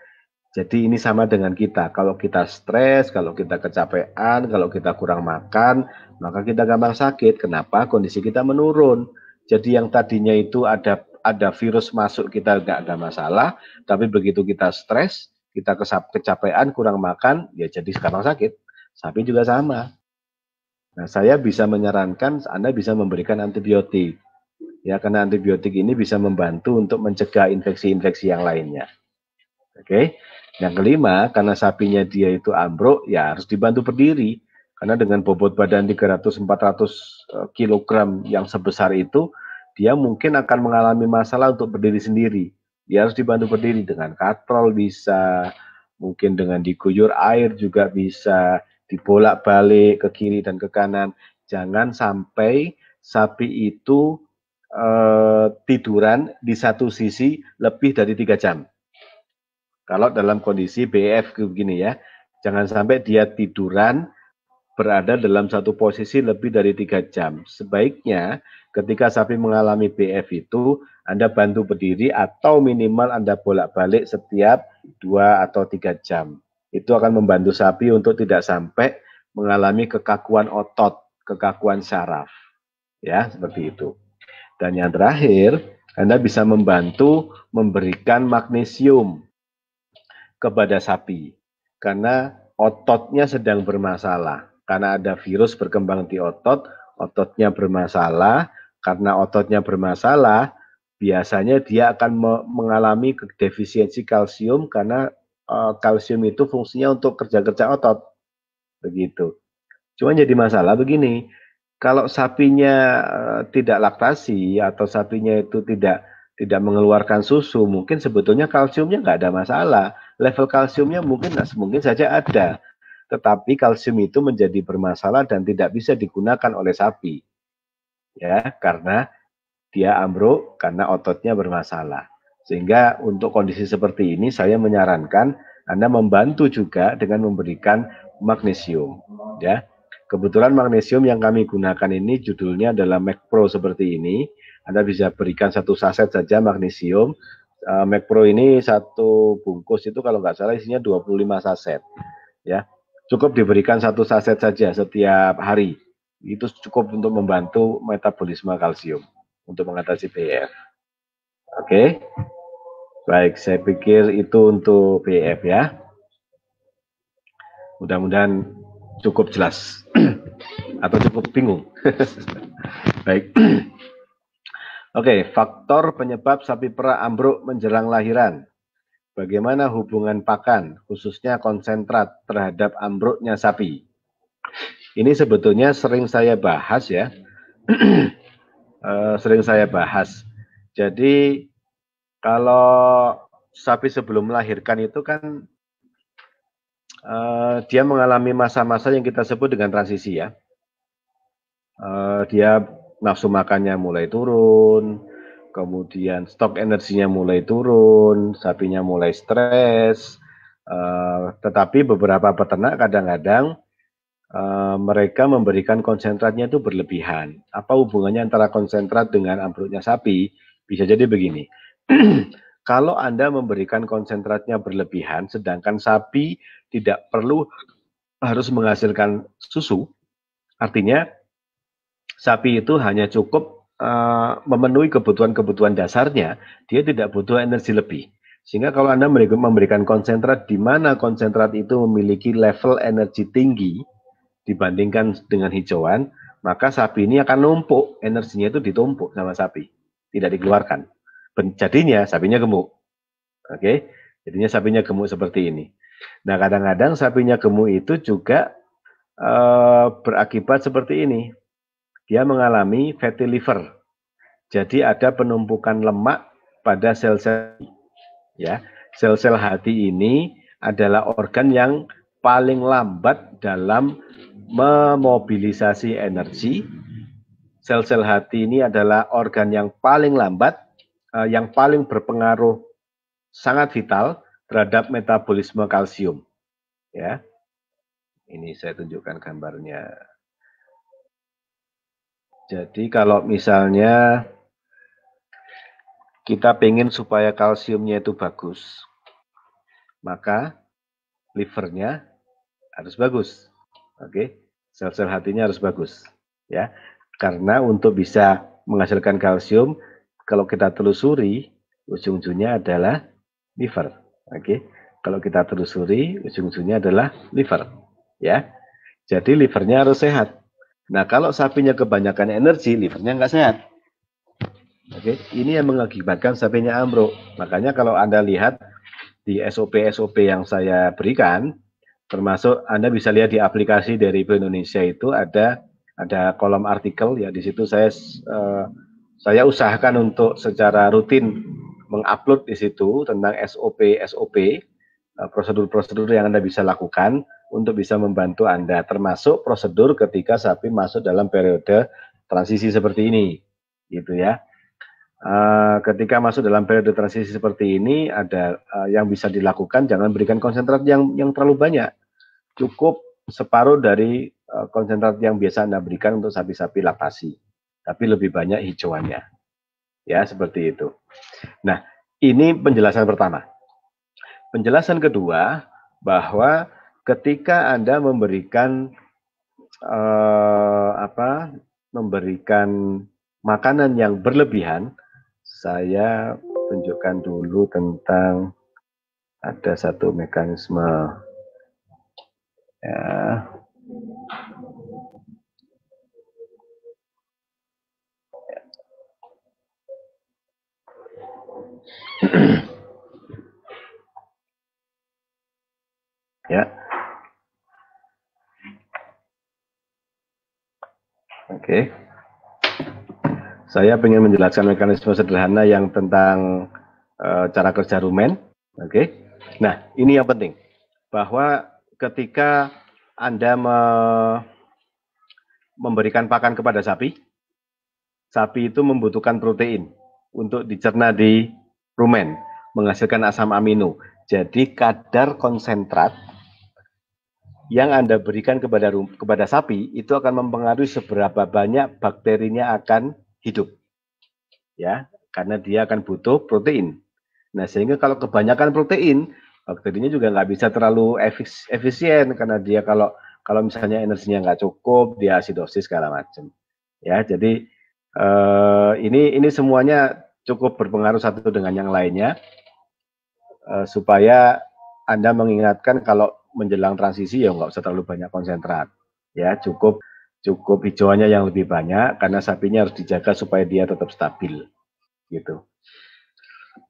S1: jadi ini sama dengan kita. Kalau kita stres, kalau kita kecapean, kalau kita kurang makan, maka kita gampang sakit. Kenapa? Kondisi kita menurun. Jadi yang tadinya itu ada virus masuk kita nggak ada masalah, tapi begitu kita stres, kita kecapean, kurang makan, ya jadi sekarang sakit. Sapi juga sama. Nah, saya bisa menyarankan Anda bisa memberikan antibiotik. Ya, karena antibiotik ini bisa membantu untuk mencegah infeksi-infeksi yang lainnya. Oke. Yang kelima, karena sapinya dia itu ambruk, ya harus dibantu berdiri. Karena dengan bobot badan 300-400 kilogram yang sebesar itu, dia mungkin akan mengalami masalah untuk berdiri sendiri. Dia harus dibantu berdiri dengan katrol bisa, mungkin dengan diguyur air juga bisa, dibolak-balik ke kiri dan ke kanan. Jangan sampai sapi itu tiduran di satu sisi lebih dari 3 jam. Kalau dalam kondisi BF begini ya, jangan sampai dia tiduran berada dalam satu posisi lebih dari 3 jam. Sebaiknya ketika sapi mengalami BF itu, Anda bantu berdiri atau minimal Anda bolak-balik setiap 2 atau 3 jam. Itu akan membantu sapi untuk tidak sampai mengalami kekakuan otot, kekakuan syaraf. Ya, seperti itu. Dan yang terakhir, Anda bisa membantu memberikan magnesium kepada sapi karena ototnya sedang bermasalah. Karena ada virus berkembang di otot, ototnya bermasalah. Karena ototnya bermasalah, biasanya dia akan mengalami defisiensi kalsium karena kalsium itu fungsinya untuk kerja-kerja otot. Begitu. Cuma jadi masalah begini, kalau sapinya tidak laktasi atau sapinya itu tidak mengeluarkan susu, mungkin sebetulnya kalsiumnya nggak ada masalah. Level kalsiumnya mungkin saja ada, tetapi kalsium itu menjadi bermasalah dan tidak bisa digunakan oleh sapi, ya karena dia ambruk karena ototnya bermasalah. Sehingga untuk kondisi seperti ini saya menyarankan Anda membantu juga dengan memberikan magnesium, ya. Kebetulan magnesium yang kami gunakan ini judulnya adalah MacPro seperti ini. Anda bisa berikan 1 saset saja magnesium. MacPro ini 1 bungkus itu kalau nggak salah isinya 25 saset. Ya, cukup diberikan 1 saset saja setiap hari. Itu cukup untuk membantu metabolisme kalsium untuk mengatasi BF. Oke, baik. Saya pikir itu untuk BF ya. Mudah-mudahan cukup jelas atau cukup bingung. Baik. Oke, faktor penyebab sapi perah ambruk menjelang lahiran. Bagaimana hubungan pakan, khususnya konsentrat terhadap ambruknya sapi? Ini sebetulnya sering saya bahas ya. Sering saya bahas. Jadi kalau sapi sebelum melahirkan itu kan dia mengalami masa-masa yang kita sebut dengan transisi ya. Dia nafsu makannya mulai turun, kemudian stok energinya mulai turun, sapinya mulai stres. Tetapi beberapa peternak kadang-kadang mereka memberikan konsentratnya itu berlebihan. Apa hubungannya antara konsentrat dengan ambruknya sapi? Bisa jadi begini. Kalau Anda memberikan konsentratnya berlebihan, sedangkan sapi tidak perlu harus menghasilkan susu, artinya sapi itu hanya cukup memenuhi kebutuhan-kebutuhan dasarnya, dia tidak butuh energi lebih. Sehingga kalau Anda memberikan konsentrat di mana konsentrat itu memiliki level energi tinggi dibandingkan dengan hijauan, maka sapi ini akan numpuk, energinya itu ditumpuk sama sapi, tidak dikeluarkan. Jadinya sapinya gemuk. Oke, jadinya sapinya gemuk seperti ini. Nah, kadang-kadang sapinya gemuk itu juga berakibat seperti ini. Dia mengalami fatty liver. Jadi ada penumpukan lemak pada sel-sel. Ya, sel-sel hati ini adalah organ yang paling lambat dalam memobilisasi energi. Sel-sel hati ini adalah organ yang paling lambat, yang paling berpengaruh sangat vital terhadap metabolisme kalsium. Ya, ini saya tunjukkan gambarnya. Jadi kalau misalnya kita pengen supaya kalsiumnya itu bagus, maka livernya harus bagus. Oke, sel-sel hatinya harus bagus. Ya, karena untuk bisa menghasilkan kalsium, kalau kita telusuri, ujung-ujungnya adalah liver. Oke, kalau kita telusuri, ujung-ujungnya adalah liver. Ya, jadi livernya harus sehat. Nah, kalau sapinya kebanyakan energi, livernya nggak sehat. Oke, ini yang mengakibatkan sapinya ambruk. Makanya kalau Anda lihat di SOP-SOP yang saya berikan, termasuk Anda bisa lihat di aplikasi dari Indonesia itu ada kolom artikel ya, di situ saya usahakan untuk secara rutin mengupload di situ tentang SOP-SOP, prosedur-prosedur yang Anda bisa lakukan untuk bisa membantu Anda, termasuk prosedur ketika sapi masuk dalam periode transisi seperti ini, gitu ya. Ketika masuk dalam periode transisi seperti ini, ada yang bisa dilakukan, jangan berikan konsentrat yang terlalu banyak, cukup separuh dari konsentrat yang biasa Anda berikan untuk sapi-sapi laktasi, tapi lebih banyak hijauannya, ya seperti itu. Nah, ini penjelasan pertama. Penjelasan kedua, bahwa ketika Anda memberikan memberikan makanan yang berlebihan, saya tunjukkan dulu tentang ada satu mekanisme ya. Ya. Oke. Saya ingin menjelaskan mekanisme sederhana yang tentang cara kerja rumen. Oke. Nah, ini yang penting. Bahwa ketika Anda memberikan pakan kepada sapi, sapi itu membutuhkan protein untuk dicerna di rumen, menghasilkan asam amino. Jadi kadar konsentrat yang Anda berikan kepada sapi itu akan mempengaruhi seberapa banyak bakterinya akan hidup. Ya, karena dia akan butuh protein. Nah, sehingga kalau kebanyakan protein, bakterinya juga nggak bisa terlalu efisien karena dia kalau misalnya energinya nggak cukup, dia asidosis segala macam. Ya, jadi ini semuanya cukup berpengaruh satu dengan yang lainnya, supaya Anda mengingatkan kalau menjelang transisi ya nggak usah terlalu banyak konsentrat. Ya, cukup hijauannya yang lebih banyak karena sapinya harus dijaga supaya dia tetap stabil. Gitu.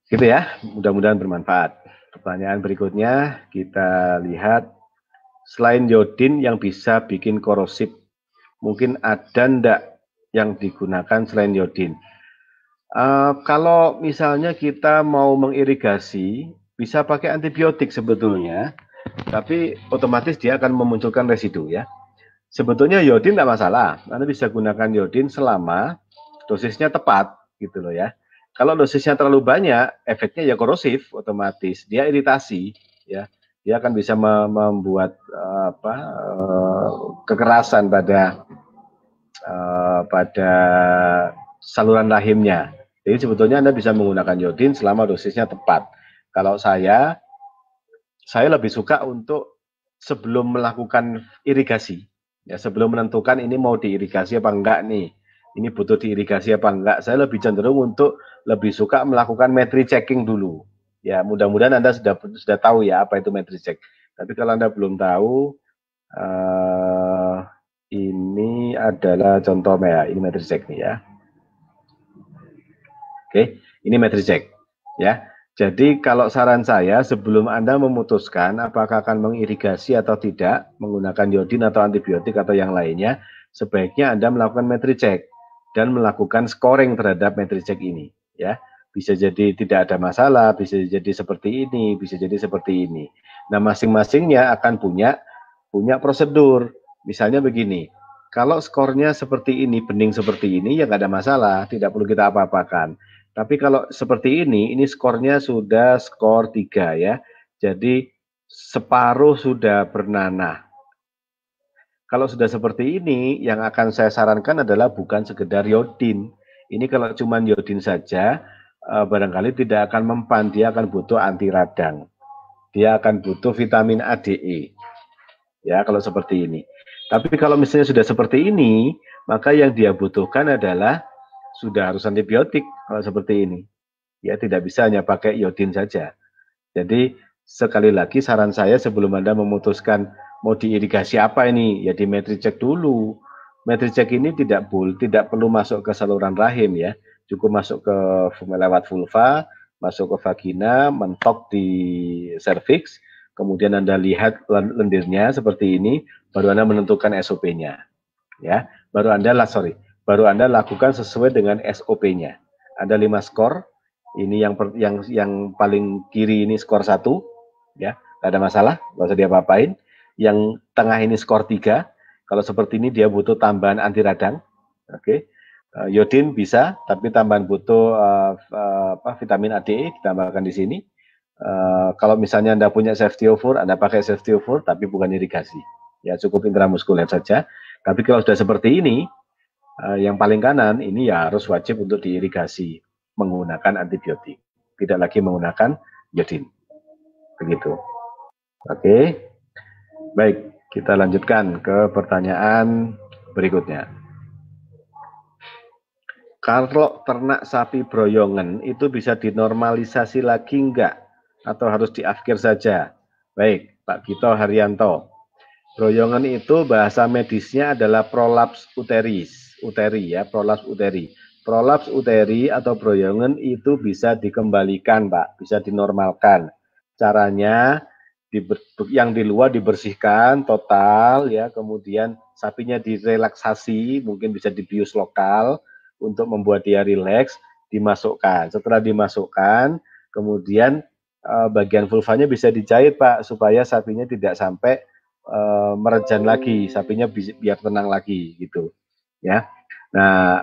S1: Gitu ya, mudah-mudahan bermanfaat. Pertanyaan berikutnya kita lihat, selain iodin yang bisa bikin korosif, mungkin ada ndak yang digunakan selain iodin? Kalau misalnya kita mau mengirigasi, bisa pakai antibiotik sebetulnya, tapi otomatis dia akan memunculkan residu ya. Sebetulnya iodin tidak masalah, Anda bisa gunakan iodin selama dosisnya tepat, gitu loh ya. Kalau dosisnya terlalu banyak, efeknya ya korosif, otomatis dia iritasi, ya. Dia akan bisa membuat kekerasan pada saluran rahimnya. Jadi sebetulnya Anda bisa menggunakan iodin selama dosisnya tepat. Kalau saya lebih suka untuk sebelum melakukan irigasi, ya sebelum menentukan ini mau diirigasi apa enggak nih, ini butuh diirigasi apa enggak, saya lebih cenderung untuk lebih suka melakukan metri checking dulu. Ya mudah-mudahan Anda sudah tahu ya apa itu metri check. Tapi kalau Anda belum tahu, ini adalah contoh ya, ini metri check nih ya. Oke, ini metri check ya. Jadi kalau saran saya sebelum Anda memutuskan apakah akan mengirigasi atau tidak menggunakan iodin atau antibiotik atau yang lainnya, sebaiknya Anda melakukan metri check dan melakukan scoring terhadap metri check ini ya. Bisa jadi tidak ada masalah, bisa jadi seperti ini, bisa jadi seperti ini. Nah, masing-masingnya akan punya prosedur. Misalnya begini, kalau skornya seperti ini, bening seperti ini, ya nggak ada masalah, tidak perlu kita apa-apakan. Tapi kalau seperti ini skornya sudah skor 3 ya. Jadi separuh sudah bernanah. Kalau sudah seperti ini, yang akan saya sarankan adalah bukan sekedar iodin. Ini kalau cuma iodin saja, barangkali tidak akan mempan, dia akan butuh anti radang. Dia akan butuh vitamin A, D, E. Ya, kalau seperti ini. Tapi kalau misalnya sudah seperti ini, maka yang dia butuhkan adalah sudah harus antibiotik kalau seperti ini. Ya, tidak bisa hanya pakai iodin saja. Jadi sekali lagi saran saya sebelum Anda memutuskan mau diirigasi apa ini, ya di metri cek dulu. Metri cek ini tidak perlu masuk ke saluran rahim ya, cukup masuk ke lewat vulva, masuk ke vagina, mentok di serviks, kemudian Anda lihat lendirnya seperti ini, baru Anda menentukan SOP-nya. Ya, baru Anda lakukan sesuai dengan SOP-nya. Ada 5 skor, ini yang paling kiri ini skor 1, ya, nggak ada masalah, nggak usah diapa-apain. Yang tengah ini skor 3, kalau seperti ini dia butuh tambahan anti radang, oke. Iodin bisa, tapi tambahan butuh vitamin A, D, E ditambahkan di sini. Kalau misalnya Anda punya Ceftiofur, Anda pakai Ceftiofur, tapi bukan irigasi. Ya, cukup intramuskuler saja. Tapi kalau sudah seperti ini, yang paling kanan ini ya harus wajib untuk diirigasi menggunakan antibiotik. Tidak lagi menggunakan iodin. Begitu. Oke. Baik, kita lanjutkan ke pertanyaan berikutnya. Kalau ternak sapi broyongan itu bisa dinormalisasi lagi enggak? Atau harus diakhir saja? Baik, Pak Gito Haryanto. Broyongan itu bahasa medisnya adalah prolaps uteri ya, prolaps uteri. Prolaps uteri atau broyongan itu bisa dikembalikan, Pak, bisa dinormalkan. Caranya yang di luar dibersihkan total ya, kemudian sapinya direlaksasi, mungkin bisa dibius lokal untuk membuat dia rileks, dimasukkan. Setelah dimasukkan, kemudian bagian vulvanya bisa dijahit, Pak, supaya sapinya tidak sampai merejan lagi, sapinya biar tenang lagi gitu ya. Nah,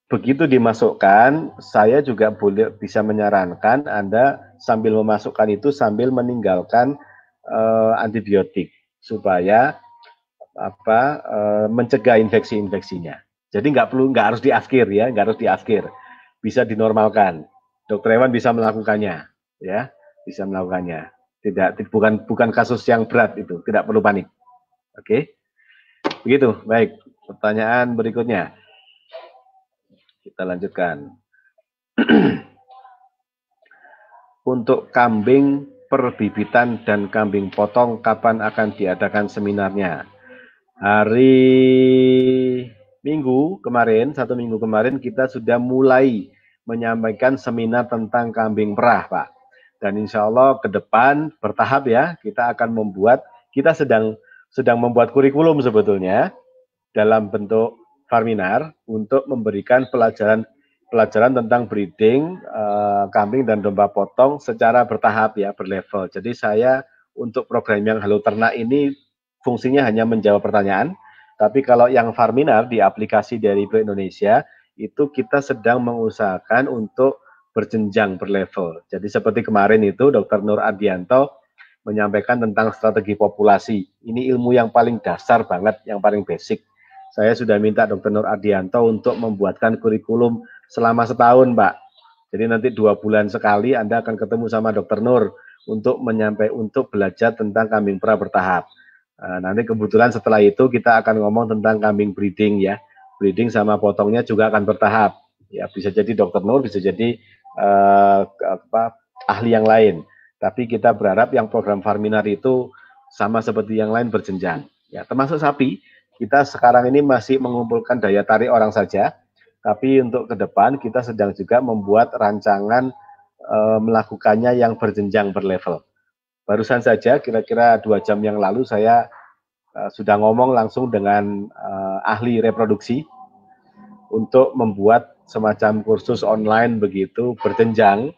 S1: begitu dimasukkan, saya juga bisa menyarankan Anda sambil memasukkan itu sambil meninggalkan antibiotik supaya mencegah infeksi-infeksinya. Jadi nggak harus diakhir ya, nggak harus diakhir, bisa dinormalkan. Dokter hewan bisa melakukannya, ya, bisa melakukannya. Bukan kasus yang berat itu, tidak perlu panik. Oke, begitu. Baik, pertanyaan berikutnya. Kita lanjutkan. Untuk kambing perbibitan dan kambing potong, kapan akan diadakan seminarnya? Hari Minggu kemarin, 1 minggu kemarin kita sudah mulai menyampaikan seminar tentang kambing perah, Pak. Dan insya Allah ke depan bertahap ya, kita sedang membuat kurikulum sebetulnya dalam bentuk Farminar untuk memberikan pelajaran tentang breeding kambing dan domba potong secara bertahap ya, berlevel. Jadi saya untuk program yang Halo Ternak ini fungsinya hanya menjawab pertanyaan, tapi kalau yang Farminar di aplikasi dari Bank Indonesia itu kita sedang mengusahakan untuk berjenjang berlevel. Jadi seperti kemarin itu Dr. Nur Adianto menyampaikan tentang strategi populasi. Ini ilmu yang paling dasar banget, yang paling basic. Saya sudah minta Dr. Nur Adianto untuk membuatkan kurikulum selama setahun, Pak. Jadi nanti 2 bulan sekali Anda akan ketemu sama Dr. Nur untuk belajar tentang kambing perah bertahap. Nanti kebetulan setelah itu kita akan ngomong tentang kambing breeding ya. Breeding sama potongnya juga akan bertahap. Ya, bisa jadi Dr. Nur, bisa jadi ahli yang lain. Tapi kita berharap yang program Farminar itu sama seperti yang lain berjenjang. Ya, termasuk sapi. Kita sekarang ini masih mengumpulkan daya tarik orang saja, tapi untuk ke depan kita sedang juga membuat rancangan melakukannya yang berjenjang berlevel. Barusan saja kira-kira 2 jam yang lalu saya sudah ngomong langsung dengan ahli reproduksi untuk membuat semacam kursus online begitu berjenjang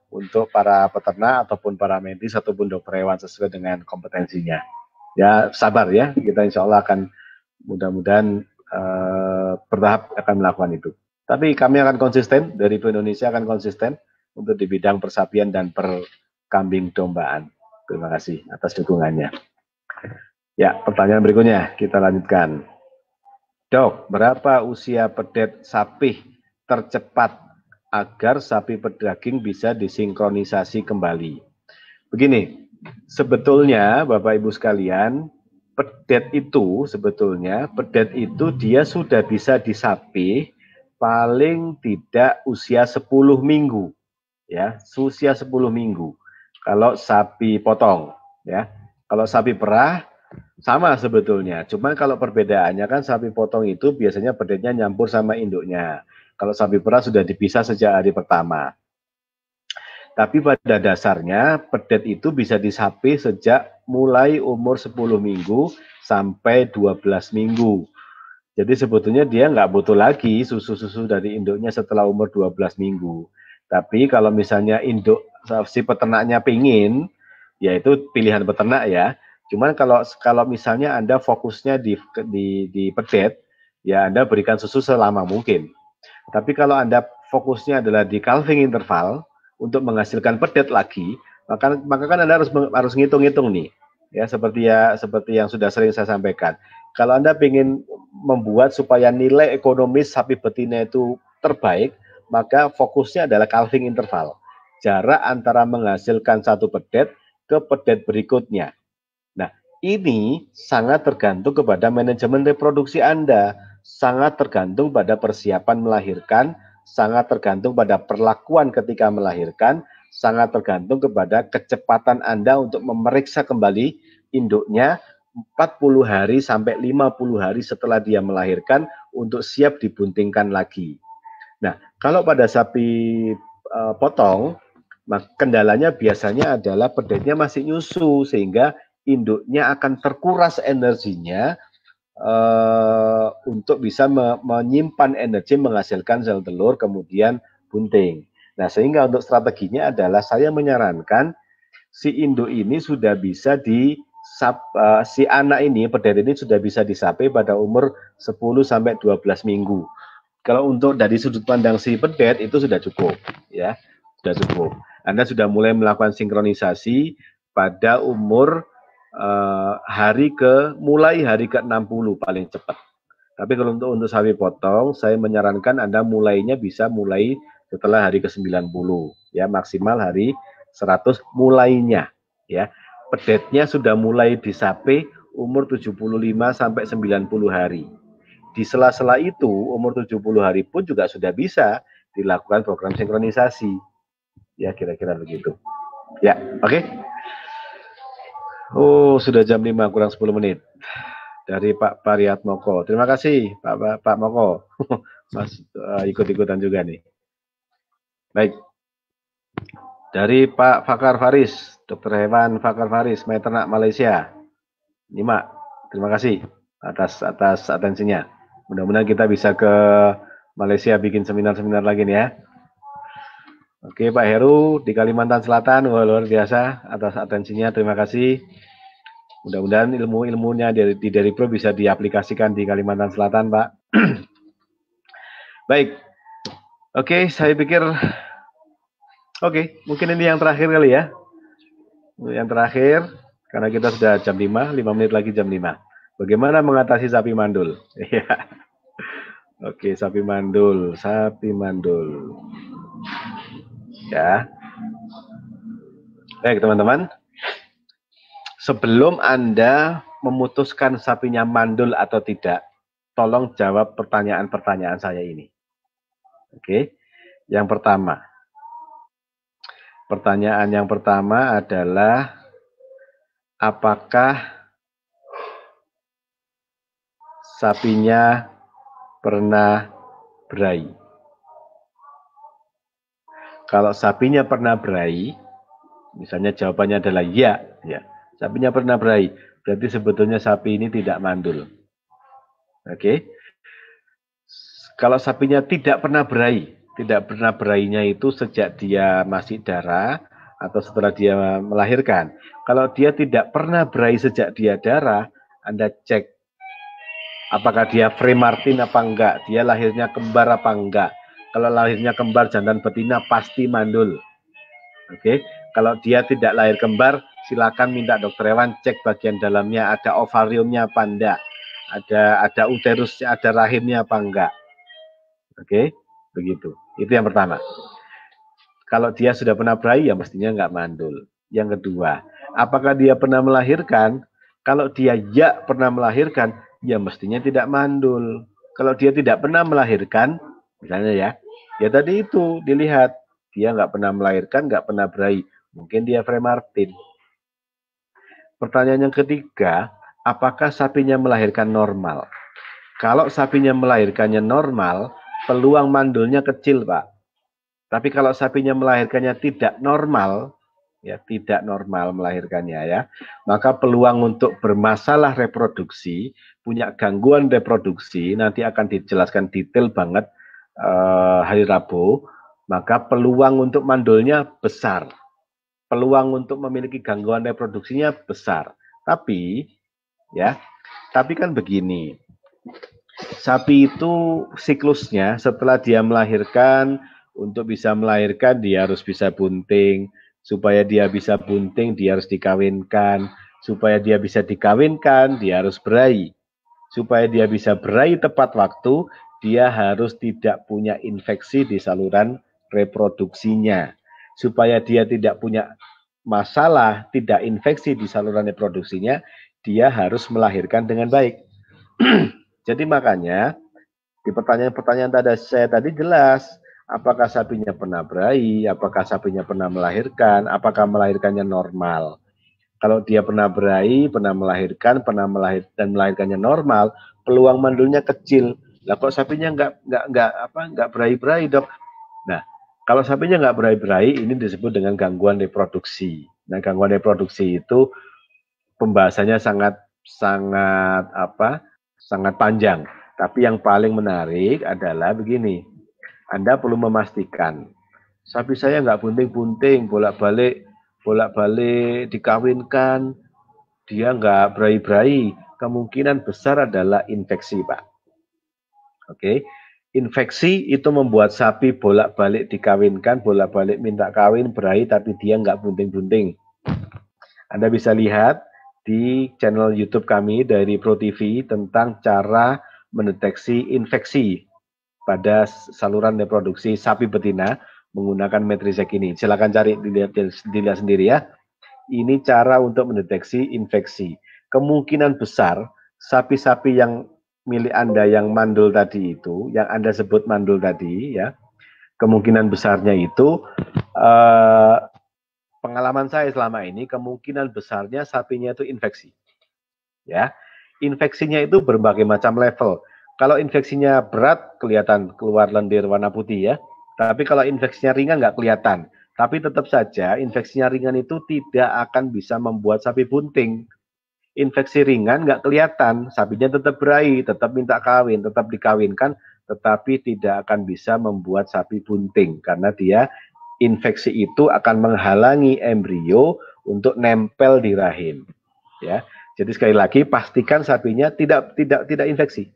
S1: untuk para peternak ataupun para medis ataupun dokter hewan sesuai dengan kompetensinya. Ya sabar ya, kita insya Allah akan mudah-mudahan bertahap akan melakukan itu. Tapi kami akan konsisten, dari Indonesia akan konsisten untuk di bidang persapian dan perkambing dombaan. Terima kasih atas dukungannya. Ya, pertanyaan berikutnya kita lanjutkan. Dok, berapa usia pedet sapi tercepat agar sapi pedaging bisa disinkronisasi kembali? Begini, sebetulnya Bapak Ibu sekalian, pedet itu dia sudah bisa disapih paling tidak usia 10 minggu, ya, usia 10 minggu. Kalau sapi potong, ya. Kalau sapi perah sama sebetulnya. Cuman kalau perbedaannya kan sapi potong itu biasanya pedetnya nyampur sama induknya. Kalau sapi perah sudah dipisah sejak hari pertama. Tapi pada dasarnya pedet itu bisa disapih sejak mulai umur 10 minggu sampai 12 minggu. Jadi sebetulnya dia nggak butuh lagi susu-susu dari induknya setelah umur 12 minggu. Tapi kalau misalnya induk si peternaknya pingin, ya itu pilihan peternak ya. Cuman kalau kalau misalnya Anda fokusnya di pedet, ya Anda berikan susu selama mungkin. Tapi kalau Anda fokusnya adalah di calving interval untuk menghasilkan pedet lagi, maka kan Anda harus ngitung-ngitung nih. Seperti yang sudah sering saya sampaikan. Kalau Anda ingin membuat supaya nilai ekonomis sapi betina itu terbaik, maka fokusnya adalah calving interval. Jarak antara menghasilkan satu pedet ke pedet berikutnya. Nah, ini sangat tergantung kepada manajemen reproduksi Anda, sangat tergantung pada persiapan melahirkan, sangat tergantung pada perlakuan ketika melahirkan, sangat tergantung kepada kecepatan Anda untuk memeriksa kembali induknya 40 hari sampai 50 hari setelah dia melahirkan untuk siap dibuntingkan lagi. Nah, kalau pada sapi potong, kendalanya biasanya adalah pedetnya masih nyusu sehingga induknya akan terkuras energinya untuk bisa menyimpan energi menghasilkan sel telur kemudian bunting. Nah, sehingga untuk strateginya adalah saya menyarankan si induk ini sudah bisa si anak ini, pedet ini sudah bisa disapi pada umur 10 sampai 12 minggu. Kalau untuk dari sudut pandang si pedet itu sudah cukup, ya, sudah cukup. Anda sudah mulai melakukan sinkronisasi pada umur mulai hari ke-60 paling cepat. Tapi kalau untuk sapi potong, saya menyarankan Anda bisa mulai setelah hari ke-90, ya, maksimal hari 100 mulainya, ya. Pedetnya sudah mulai disapi umur 75 sampai 90 hari. Di sela-sela itu, umur 70 hari pun juga sudah bisa dilakukan program sinkronisasi. Ya, kira-kira begitu. Ya, oke. Okay? Oh, sudah jam 5 kurang 10 menit. Dari Pak Pariat Moko. Terima kasih, Pak Moko. Mas ikut-ikutan juga nih. Baik. Dari Pak Fakar Faris, Dr. Hewan Fakar Faris, Meternak Malaysia. Nyimak. Terima kasih atas atensinya. Mudah-mudahan kita bisa ke Malaysia bikin seminar-seminar lagi nih ya. Oke, Pak Heru di Kalimantan Selatan, luar biasa atas atensinya. Terima kasih. Mudah-mudahan ilmu-ilmunya dari Pro bisa diaplikasikan di Kalimantan Selatan, Pak. Baik. Oke, saya pikir mungkin ini yang terakhir kali ya. Yang terakhir, karena kita sudah jam 5 menit lagi jam 5. Bagaimana mengatasi sapi mandul? Oke, sapi mandul. Ya. Baik, teman-teman. Sebelum Anda memutuskan sapinya mandul atau tidak, tolong jawab pertanyaan-pertanyaan saya ini. Oke. Yang pertama. Pertanyaan yang pertama adalah apakah sapinya pernah berai? Kalau sapinya pernah berai, misalnya jawabannya adalah ya, sapinya pernah berai, berarti sebetulnya sapi ini tidak mandul. Oke. Kalau sapinya tidak pernah berainya itu sejak dia masih darah atau setelah dia melahirkan. Kalau dia tidak pernah berai sejak dia darah, Anda cek apakah dia Fremartin apa enggak, dia lahirnya kembar apa enggak. Kalau lahirnya kembar jantan betina pasti mandul. Oke, kalau dia tidak lahir kembar silakan minta dokter hewan cek bagian dalamnya ada ovariumnya apa enggak, ada uterusnya, ada rahimnya apa enggak. Oke, begitu. Itu yang pertama. Kalau dia sudah pernah berahi ya mestinya nggak mandul. Yang kedua, apakah dia pernah melahirkan? Kalau dia ya pernah melahirkan, ya mestinya tidak mandul. Kalau dia tidak pernah melahirkan, misalnya ya tadi itu dilihat dia nggak pernah melahirkan, nggak pernah berahi, mungkin dia Fremartin. Pertanyaan yang ketiga, apakah sapinya melahirkan normal? Kalau sapinya melahirkannya normal, peluang mandulnya kecil, Pak. Tapi kalau sapinya melahirkannya tidak normal, ya tidak normal melahirkannya ya, maka peluang untuk bermasalah reproduksi, punya gangguan reproduksi, nanti akan dijelaskan detail banget hari Rabu, maka peluang untuk mandulnya besar. Peluang untuk memiliki gangguan reproduksinya besar. Tapi kan begini, sapi itu siklusnya setelah dia melahirkan, untuk bisa melahirkan dia harus bisa bunting, supaya dia bisa bunting dia harus dikawinkan, supaya dia bisa dikawinkan dia harus berahi, supaya dia bisa berahi tepat waktu dia harus tidak punya infeksi di saluran reproduksinya, supaya dia tidak punya masalah, tidak infeksi di saluran reproduksinya, dia harus melahirkan dengan baik. Jadi makanya di pertanyaan-pertanyaan tadi saya tadi jelas, apakah sapinya pernah berahi, apakah sapinya pernah melahirkan, apakah melahirkannya normal. Kalau dia pernah berahi, pernah melahirkan, dan melahirkannya normal, peluang mandulnya kecil. Lah kok sapinya nggak berahi-berahi, Dok? Nah, kalau sapinya nggak berahi-berahi, ini disebut dengan gangguan reproduksi. Nah, gangguan reproduksi itu pembahasannya sangat panjang. Tapi yang paling menarik adalah begini, Anda perlu memastikan sapi saya nggak bunting-bunting, bolak-balik dikawinkan, dia nggak berahi-berahi, kemungkinan besar adalah infeksi, Pak. Oke, infeksi itu membuat sapi bolak-balik dikawinkan, bolak-balik minta kawin, berahi, tapi dia nggak bunting-bunting. Anda bisa lihat di channel YouTube kami dari Pro TV tentang cara mendeteksi infeksi pada saluran reproduksi sapi betina menggunakan Metrizek ini. Silakan cari, dilihat sendiri ya. Ini cara untuk mendeteksi infeksi. Kemungkinan besar sapi-sapi yang milik Anda yang mandul tadi itu, yang Anda sebut mandul tadi ya, kemungkinan besarnya itu pengalaman saya selama ini, kemungkinan besarnya sapinya itu infeksi. Ya, infeksinya itu berbagai macam level. Kalau infeksinya berat, kelihatan keluar lendir warna putih ya. Tapi kalau infeksinya ringan nggak kelihatan. Tapi tetap saja infeksinya ringan itu tidak akan bisa membuat sapi bunting. Infeksi ringan nggak kelihatan, sapinya tetap berahi, tetap minta kawin, tetap dikawinkan, tetapi tidak akan bisa membuat sapi bunting karena dia infeksi itu akan menghalangi embrio untuk nempel di rahim. Ya, jadi sekali lagi pastikan sapinya tidak infeksi.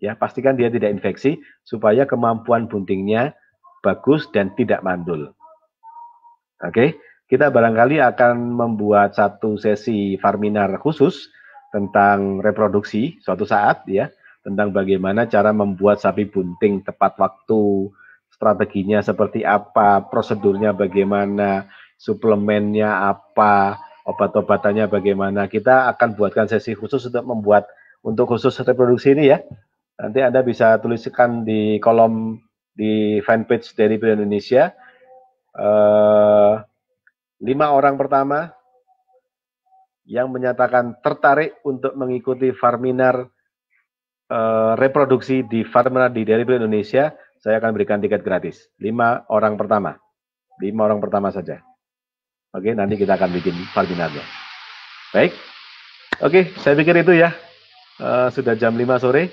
S1: Ya, pastikan dia tidak infeksi supaya kemampuan buntingnya bagus dan tidak mandul. Oke, kita barangkali akan membuat satu sesi Farminar khusus tentang reproduksi suatu saat ya, tentang bagaimana cara membuat sapi bunting tepat waktu, strateginya seperti apa, prosedurnya bagaimana, suplemennya apa, obat-obatannya bagaimana. Kita akan buatkan sesi khusus untuk khusus reproduksi ini ya. Nanti Anda bisa tuliskan di kolom di fanpage dari Indonesia. 5 orang pertama yang menyatakan tertarik untuk mengikuti Farminar reproduksi di Farminar di Dairy Indonesia, saya akan berikan tiket gratis. 5 orang pertama. 5 orang pertama saja. Oke, nanti kita akan bikin Farminarnya. Baik. Oke, saya pikir itu ya. Sudah jam 5 sore.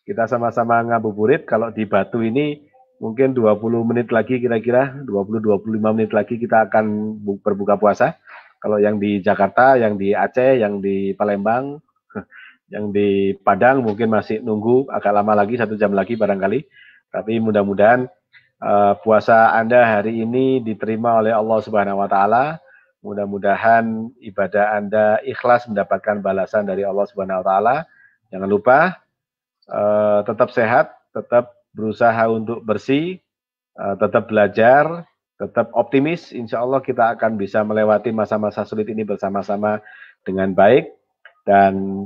S1: Kita sama-sama ngabuburit. Kalau di Batu ini mungkin 20 menit lagi kira-kira, 20-25 menit lagi kita akan berbuka puasa. Kalau yang di Jakarta, yang di Aceh, yang di Palembang, yang di Padang mungkin masih nunggu agak lama lagi, 1 jam lagi barangkali. Tapi mudah-mudahan puasa Anda hari ini diterima oleh Allah Subhanahu wa Ta'ala. Mudah-mudahan ibadah Anda ikhlas mendapatkan balasan dari Allah Subhanahu wa taala. Jangan lupa tetap sehat, tetap berusaha untuk bersih, tetap belajar, tetap optimis. Insya Allah kita akan bisa melewati masa-masa sulit ini bersama-sama dengan baik. Dan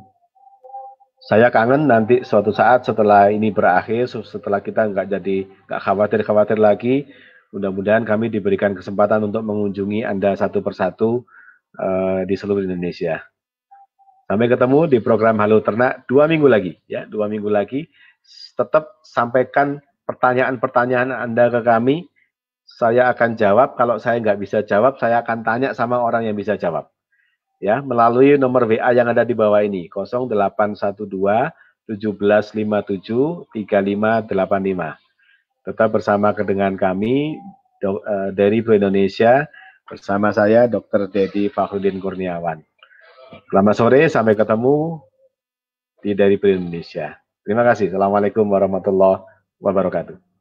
S1: saya kangen nanti suatu saat setelah ini berakhir, setelah kita nggak khawatir lagi. Mudah-mudahan kami diberikan kesempatan untuk mengunjungi Anda satu persatu di seluruh Indonesia. Sampai ketemu di program Halo Ternak 2 minggu lagi, ya, 2 minggu lagi. Tetap sampaikan pertanyaan-pertanyaan Anda ke kami. Saya akan jawab. Kalau saya nggak bisa jawab, saya akan tanya sama orang yang bisa jawab. Ya, melalui nomor WA yang ada di bawah ini, 0812 1757 3585. Tetap bersama dengan kami dari Indonesia bersama saya Dr. Dedi Fakhrudin Kurniawan. Selamat sore, sampai ketemu di dari Indonesia. Terima kasih. Assalamualaikum warahmatullahi wabarakatuh.